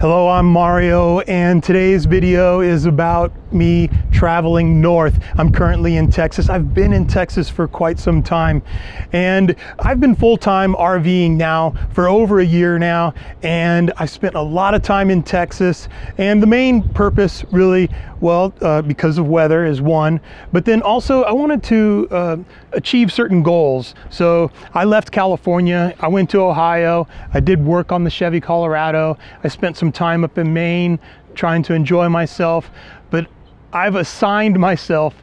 Hello, I'm Mario, and today's video is about me traveling north. I'm currently in Texas. I've been in Texas for quite some time, and I've been full-time RVing now for over a year now, and I spent a lot of time in Texas. And the main purpose really, well, because of weather is one, but then also I wanted to achieve certain goals. So I left California, I went to Ohio, I did work on the Chevy Colorado, I spent some time up in Maine trying to enjoy myself, but I've assigned myself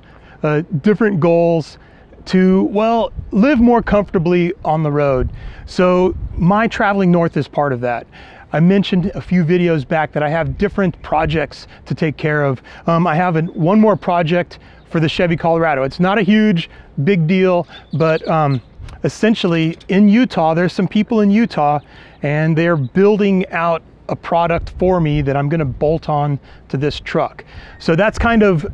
different goals to, well, live more comfortably on the road. So my traveling north is part of that. I mentioned a few videos back that I have different projects to take care of. I have one more project for the Chevy Colorado. It's not a huge, big deal, but essentially in Utah, there's some people in Utah and they're building out a product for me that I'm gonna bolt on to this truck. So that's kind of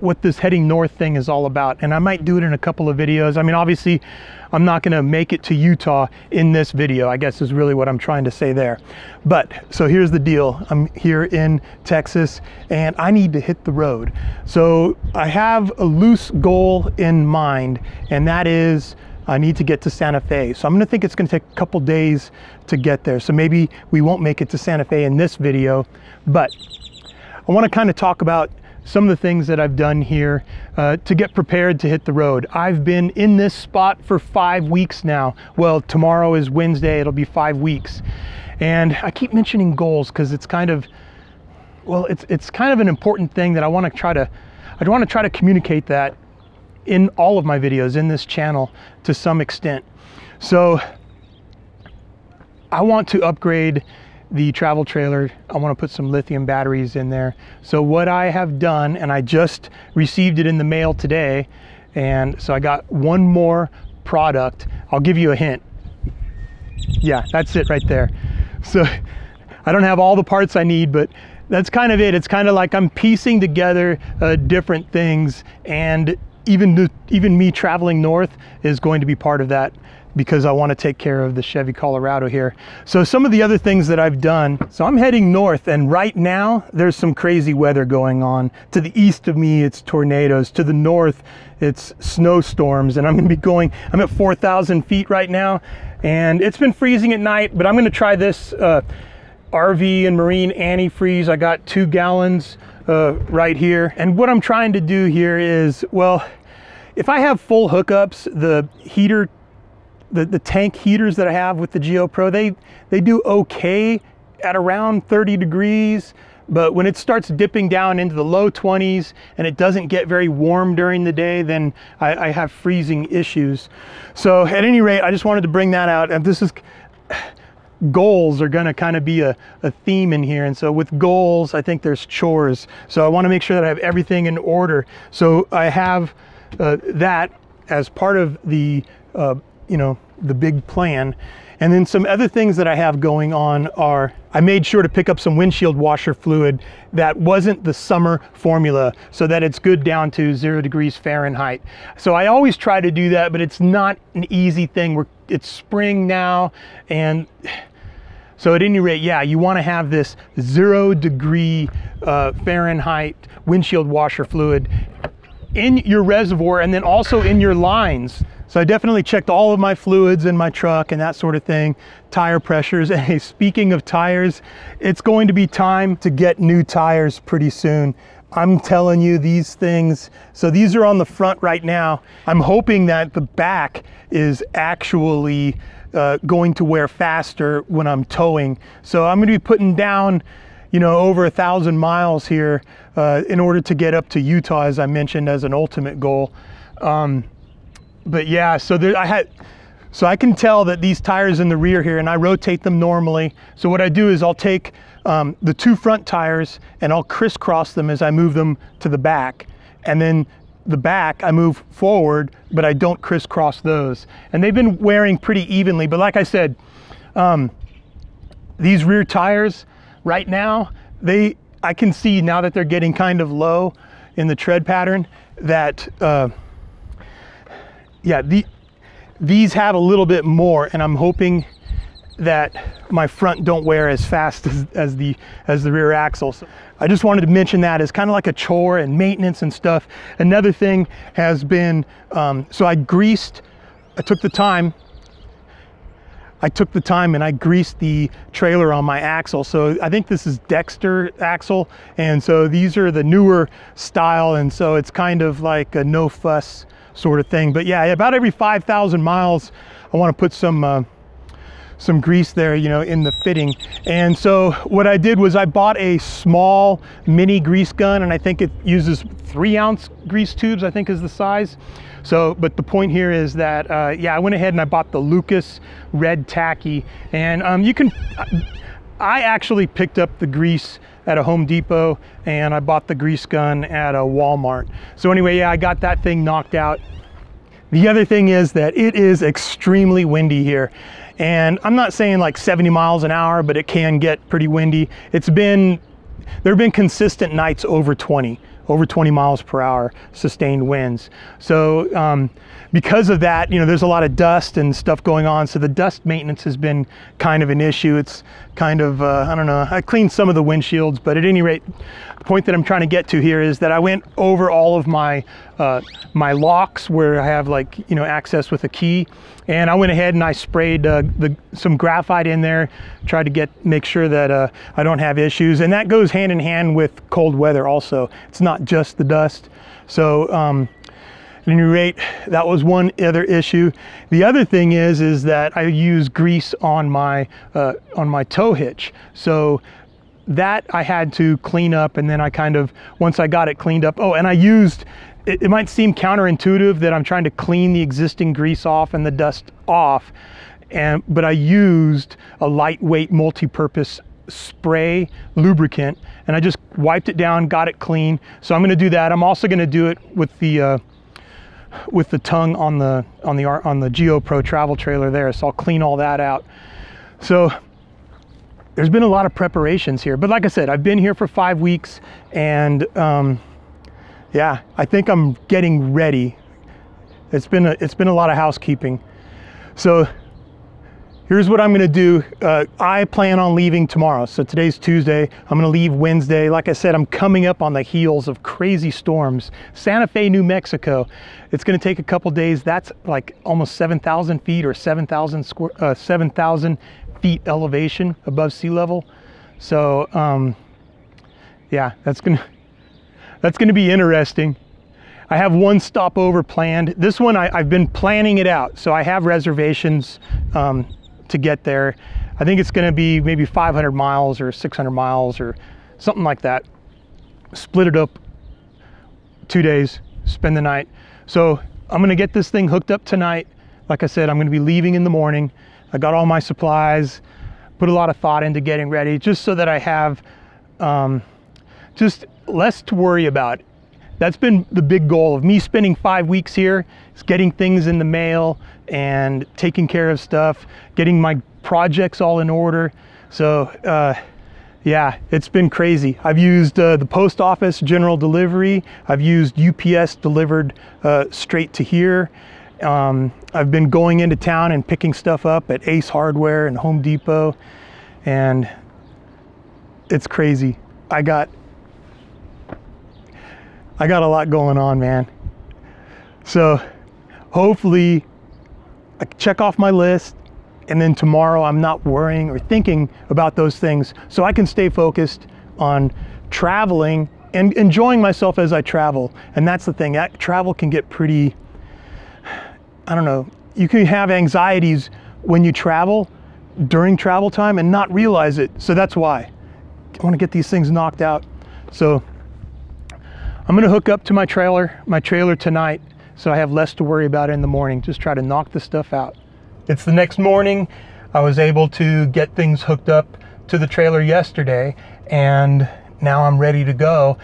what this heading north thing is all about. And I might do it in a couple of videos. I mean, obviously, I'm not gonna make it to Utah in this video, I guess is really what I'm trying to say there. But, so here's the deal. I'm here in Texas and I need to hit the road. So I have a loose goal in mind, and that is I need to get to Santa Fe. So I'm gonna think it's gonna take a couple days to get there. So maybe we won't make it to Santa Fe in this video, but I wanna kind of talk about some of the things that I've done here to get prepared to hit the road. I've been in this spot for 5 weeks now. Well, tomorrow is Wednesday, it'll be 5 weeks. And I keep mentioning goals because it's kind of, well, it's kind of an important thing that I want to try to communicate that in all of my videos in this channel to some extent. So I want to upgrade the travel trailer. I want to put some lithium batteries in there. So what I have done, and I just received it in the mail today, and so I got one more product. I'll give you a hint. Yeah, that's it right there. So I don't have all the parts I need, but that's kind of it. It's kind of like I'm piecing together different things, and even me traveling north is going to be part of that, because I want to take care of the Chevy Colorado here. So some of the other things that I've done, so I'm heading north, and right now there's some crazy weather going on. To the east of me, it's tornadoes. To the north, it's snowstorms, and I'm at 4,000 feet right now, and it's been freezing at night, but I'm gonna try this RV and Marine antifreeze. I got 2 gallons right here. And what I'm trying to do here is, well, if I have full hookups, the heater, the tank heaters that I have with the Geo Pro, they do okay at around 30 degrees, but when it starts dipping down into the low 20s and it doesn't get very warm during the day, then I have freezing issues. So at any rate, I just wanted to bring that out. And this is, goals are gonna kind of be a theme in here. And so with goals, I think there's chores. So I wanna make sure that I have everything in order. So I have that as part of the you know, the big plan. And then some other things that I have going on are, I made sure to pick up some windshield washer fluid that wasn't the summer formula, so that it's good down to 0 degrees Fahrenheit. So I always try to do that, but it's not an easy thing. It's spring now, and so at any rate, yeah, you want to have this 0 degree Fahrenheit windshield washer fluid in your reservoir, and then also in your lines. So I definitely checked all of my fluids in my truck and that sort of thing, tire pressures. And hey, speaking of tires, it's going to be time to get new tires pretty soon. I'm telling you, these things, so these are on the front right now. I'm hoping that the back is actually going to wear faster when I'm towing. So I'm gonna be putting down, you know, over 1,000 miles here in order to get up to Utah, as I mentioned, as an ultimate goal. But yeah, so I can tell that these tires in the rear here, and I rotate them normally. So what I do is I'll take the 2 front tires and I'll crisscross them as I move them to the back. And then the back, I move forward, but I don't crisscross those. And they've been wearing pretty evenly. But like I said, these rear tires right now, I can see now that they're getting kind of low in the tread pattern that, yeah, these have a little bit more, and I'm hoping that my front don't wear as fast as the rear axle. So I just wanted to mention that as kind of like a chore and maintenance and stuff. Another thing has been, so I took the time and I greased the trailer on my axle. So I think this is Dexter axle, and so these are the newer style, and so it's kind of like a no fuss sort of thing. But yeah, about every 5,000 miles I want to put some grease there, you know, in the fitting. And so what I did was I bought a small mini grease gun, and I think it uses 3-ounce grease tubes, I think is the size. So, but the point here is that, yeah, I went ahead and I bought the Lucas Red Tacky, and I actually picked up the grease at a Home Depot, and I bought the grease gun at a Walmart. So anyway, yeah, I got that thing knocked out. The other thing is that it is extremely windy here, and I'm not saying like 70 miles an hour, but it can get pretty windy. There have been consistent nights over 20 miles per hour sustained winds. So because of that, you know, there's a lot of dust and stuff going on. So the dust maintenance has been kind of an issue. It's kind of, I don't know, I cleaned some of the windshields, but at any rate, the point that I'm trying to get to here is that I went over all of my my locks where I have, like, you know, access with a key, and I went ahead and I sprayed some graphite in there, tried to make sure that I don't have issues. And that goes hand in hand with cold weather also. It's not just the dust. So at any rate, that was one other issue. The other thing is that I use grease on my tow hitch. So that I had to clean up, and then I kind of, once I got it cleaned up, oh, and I used, it might seem counterintuitive that I'm trying to clean the existing grease off and the dust off, but I used a lightweight multi-purpose spray lubricant, and I just wiped it down, got it clean. So I'm going to do that. I'm also going to do it with the tongue on the Geo Pro travel trailer there. So I'll clean all that out. So there's been a lot of preparations here, but like I said, I've been here for 5 weeks, and yeah, I think I'm getting ready. It's been a lot of housekeeping. So here's what I'm gonna do. I plan on leaving tomorrow. So today's Tuesday, I'm gonna leave Wednesday. Like I said, I'm coming up on the heels of crazy storms. Santa Fe, New Mexico. It's gonna take a couple days. That's like almost 7,000 feet or 7,000 feet elevation above sea level. So yeah, that's gonna be interesting. I have one stopover planned. This one, I've been planning it out. So I have reservations to get there. I think it's gonna be maybe 500 miles or 600 miles or something like that. Split it up 2 days, spend the night. So I'm gonna get this thing hooked up tonight. Like I said, I'm gonna be leaving in the morning. I got all my supplies, put a lot of thought into getting ready, just so that I have just less to worry about. That's been the big goal of me spending 5 weeks here, is getting things in the mail and taking care of stuff, getting my projects all in order. So yeah, it's been crazy. I've used the post office general delivery. I've used UPS delivered straight to here. I've been going into town and picking stuff up at Ace Hardware and Home Depot, and it's crazy. I got a lot going on, man. So hopefully I can check off my list, and then tomorrow I'm not worrying or thinking about those things, so I can stay focused on traveling and enjoying myself as I travel. And that's the thing, travel can get pretty, I don't know, you can have anxieties when you travel during travel time and not realize it. So that's why I want to get these things knocked out. So I'm gonna hook up to my trailer tonight, so I have less to worry about in the morning. Just try to knock this stuff out. It's the next morning. I was able to get things hooked up to the trailer yesterday, and now I'm ready to go.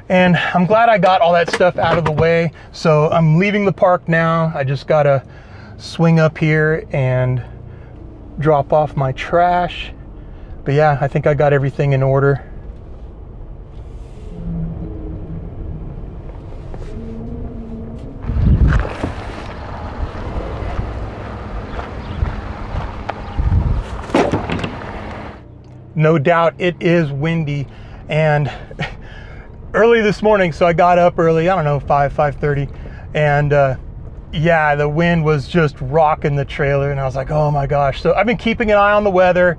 And I'm glad I got all that stuff out of the way. So I'm leaving the park now. I just gotta swing up here and drop off my trash. But yeah, I think I got everything in order. no doubt it is windy. And early this morning, so I got up early, I don't know, 5:30, and yeah, the wind was just rocking the trailer, and I was like, oh my gosh. So I've been keeping an eye on the weather,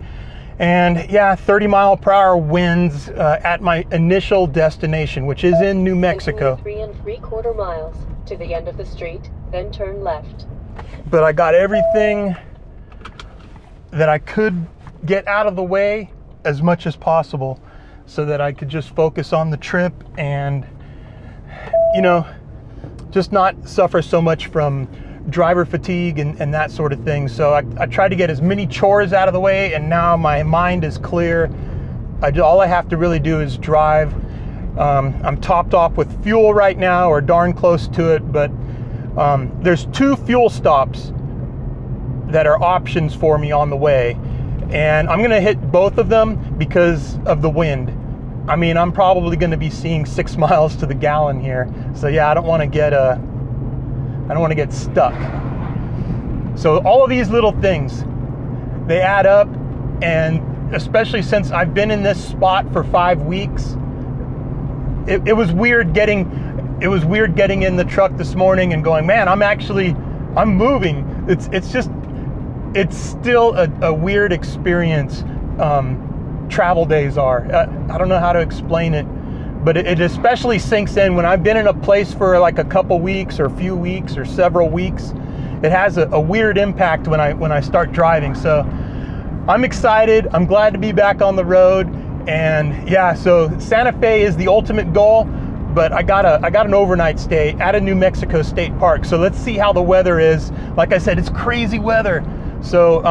and yeah, 30-mile-per-hour winds at my initial destination, which is in New Mexico. 3 3/4 miles to the end of the street, then turn left. But I got everything that I could get out of the way as much as possible so that I could just focus on the trip and, you know, just not suffer so much from driver fatigue and that sort of thing. So I tried to get as many chores out of the way, and now my mind is clear. All I have to really do is drive. I'm topped off with fuel right now, or darn close to it, but there's 2 fuel stops that are options for me on the way, and I'm gonna hit both of them because of the wind. I mean, I'm probably gonna be seeing 6 miles to the gallon here, so yeah, I don't want to get stuck. So all of these little things, they add up, and especially since I've been in this spot for 5 weeks, it was weird getting in the truck this morning and going, man, I'm moving. It's still a weird experience. Travel days are. I don't know how to explain it, but it especially sinks in when I've been in a place for like a couple weeks or a few weeks or several weeks. It has a weird impact when I start driving. So I'm excited. I'm glad to be back on the road. And yeah, so Santa Fe is the ultimate goal, but I got an overnight stay at a New Mexico state park. So let's see how the weather is. Like I said, it's crazy weather. So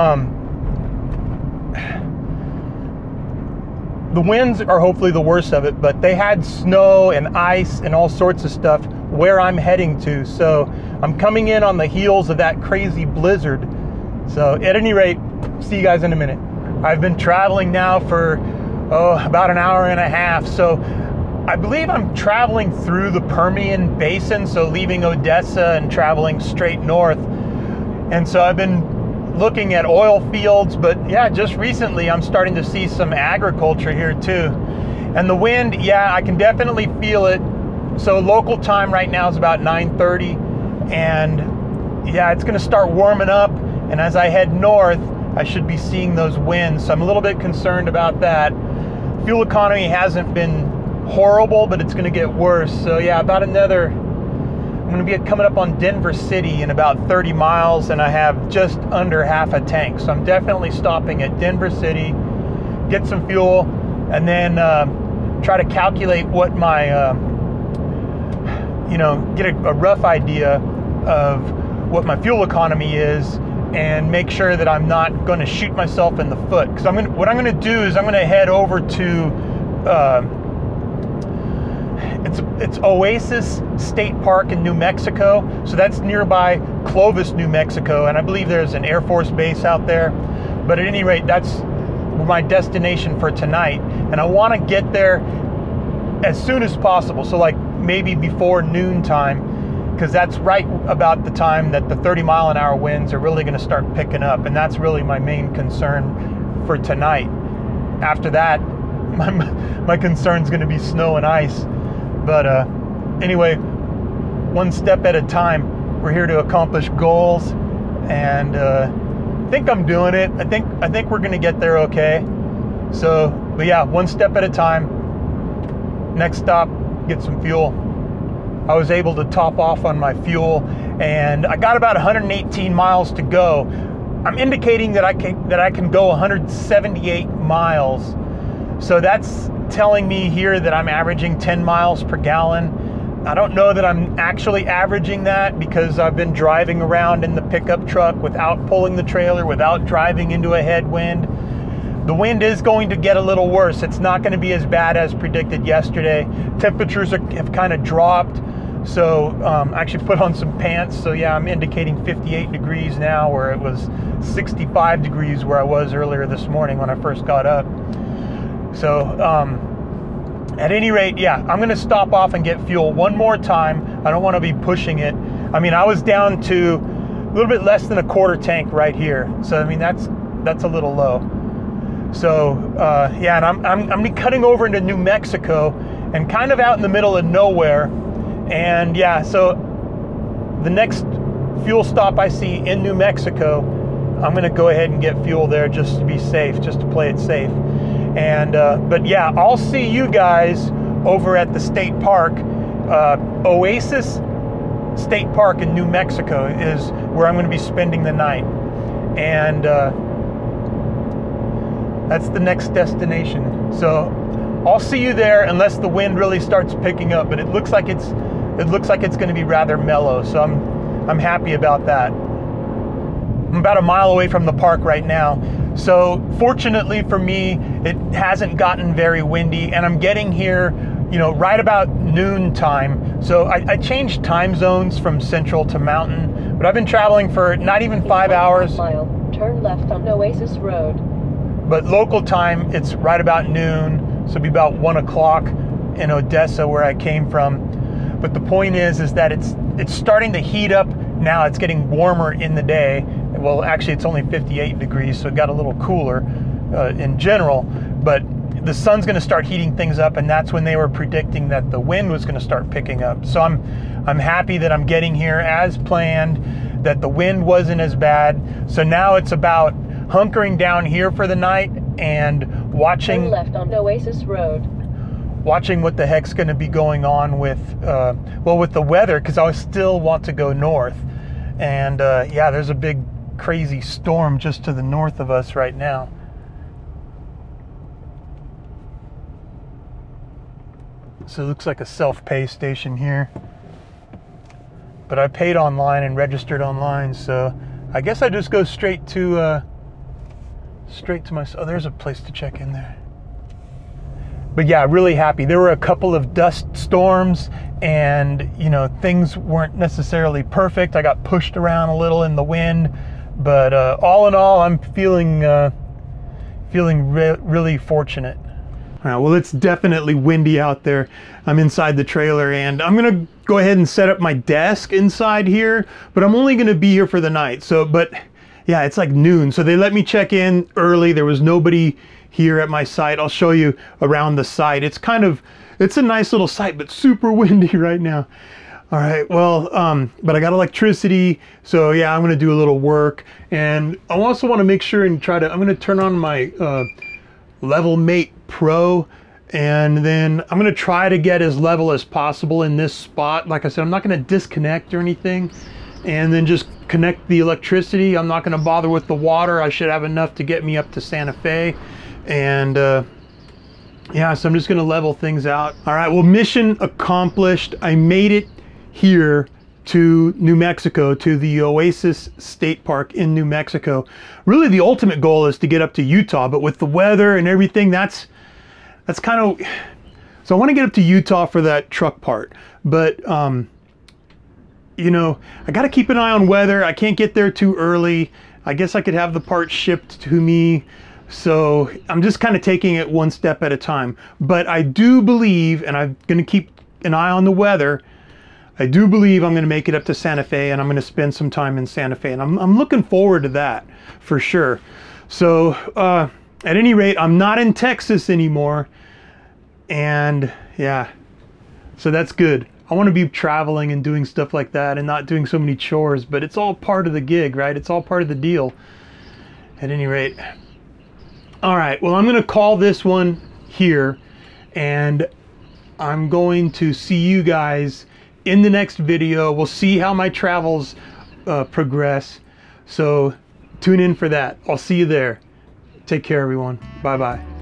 the winds are hopefully the worst of it, but they had snow and ice and all sorts of stuff where I'm heading to. So I'm coming in on the heels of that crazy blizzard. So at any rate, see you guys in a minute. I've been traveling now for about an hour and a half. So I believe I'm traveling through the Permian Basin, so leaving Odessa and traveling straight north. And so I've been looking at oil fields, but yeah, just recently I'm starting to see some agriculture here too. And the wind, yeah, I can definitely feel it. So local time right now is about 9:30, and yeah, it's gonna start warming up, and as I head north, I should be seeing those winds. So I'm a little bit concerned about that. Fuel economy hasn't been horrible, but it's gonna get worse. So yeah, I'm gonna be coming up on Denver City in about 30 miles, and I have just under half a tank. So I'm definitely stopping at Denver City, get some fuel, and then try to calculate what my, get a rough idea of what my fuel economy is, and make sure that I'm not going to shoot myself in the foot. Because what I'm going to do is I'm going to head over to it's Oasis State Park in New Mexico. So that's nearby Clovis, New Mexico, and I believe there's an Air Force base out there. But at any rate, that's my destination for tonight, and I want to get there as soon as possible. So like maybe before noon time, because that's right about the time that the 30-mile-an-hour winds are really going to start picking up, and that's really my main concern for tonight. After that, my concern is going to be snow and ice. But anyway, one step at a time. We're here to accomplish goals, and I think I'm doing it. I think we're going to get there okay. So, but yeah, one step at a time. Next stop, get some fuel. I was able to top off on my fuel, and I got about 118 miles to go. I'm indicating that I can go 178 miles. So that's telling me here that I'm averaging 10 miles per gallon. I don't know that I'm actually averaging that, because I've been driving around in the pickup truck without pulling the trailer, without driving into a headwind. The wind is going to get a little worse. It's not going to be as bad as predicted yesterday. Temperatures have kind of dropped. So I actually put on some pants. So yeah, I'm indicating 58 degrees now, where it was 65 degrees where I was earlier this morning when I first got up. So at any rate, yeah, I'm going to stop off and get fuel one more time. I don't want to be pushing it. I mean, I was down to a little bit less than a quarter tank right here. So I mean, that's a little low. So yeah, and I'm gonna be cutting over into New Mexico and kind of out in the middle of nowhere. And yeah, so the next fuel stop I see in New Mexico, I'm gonna go ahead and get fuel there just to be safe, just to play it safe. And but yeah, I'll see you guys over at the state park. Oasis State Park in New Mexico is where I'm going to be spending the night, and that's the next destination. So I'll see you there, unless the wind really starts picking up. But it looks like it's going to be rather mellow, so I'm happy about that. I'm about a mile away from the park right now, so fortunately for me, it hasn't gotten very windy, and I'm getting here, you know, right about noon time. So I changed time zones from central to mountain, but I've been traveling for not even 5 hours. Mile, turn left on Oasis Road. But local time, it's right about noon, so it'll be about 1 o'clock in Odessa, where I came from. But the point is that it's starting to heat up now. It's getting warmer in the day. Well, actually, it's only 58 degrees, so it got a little cooler in general. But the sun's going to start heating things up, and that's when they were predicting that the wind was going to start picking up. So I'm happy that I'm getting here as planned, that the wind wasn't as bad. So now it's about hunkering down here for the night and watching. Turn left on Oasis Road. Watching what the heck's going to be going on with well, with the weather, because I still want to go north. And yeah, there's a big crazy storm just to the north of us right now. So it looks like a self-pay station here, but I paid online and registered online, so I guess I just go straight to my, oh, there's a place to check in there. But yeah, really happy. There were a couple of dust storms, and you know, things weren't necessarily perfect. I got pushed around a little in the wind, but all in all, I'm feeling really fortunate. All right, well, it's definitely windy out there. I'm inside the trailer, and I'm gonna go ahead and set up my desk inside here, but I'm only gonna be here for the night. So, but yeah, it's like noon, so they let me check in early. There was nobody here at my site. I'll show you around the site. It's a nice little site, but super windy right now. All right, well, but I got electricity, so yeah, I'm gonna do a little work, and I also want to make sure and I'm gonna turn on my Level Mate Pro, and then I'm gonna try to get as level as possible in this spot. Like I said, I'm not gonna disconnect or anything, and then just connect the electricity. I'm not gonna bother with the water. I should have enough to get me up to Santa Fe, and yeah, so I'm just gonna level things out. All right, well, mission accomplished. I made it here to New Mexico, to the Oasis State Park in New Mexico. Really, the ultimate goal is to get up to Utah, but with the weather and everything, that's kind of, so I want to get up to Utah for that truck part, but you know, I got to keep an eye on weather. I can't get there too early. I guess I could have the part shipped to me, so I'm just kind of taking it one step at a time. But I do believe, and I'm going to keep an eye on the weather, I do believe I'm going to make it up to Santa Fe, and I'm going to spend some time in Santa Fe, and I'm looking forward to that for sure. So at any rate, I'm not in Texas anymore, and yeah, so that's good. I want to be traveling and doing stuff like that and not doing so many chores, but it's all part of the gig, right? It's all part of the deal at any rate. All right, well, I'm going to call this one here, and I'm going to see you guys in the next video. We'll see how my travels progress, so tune in for that. I'll see you there. Take care, everyone. Bye-bye.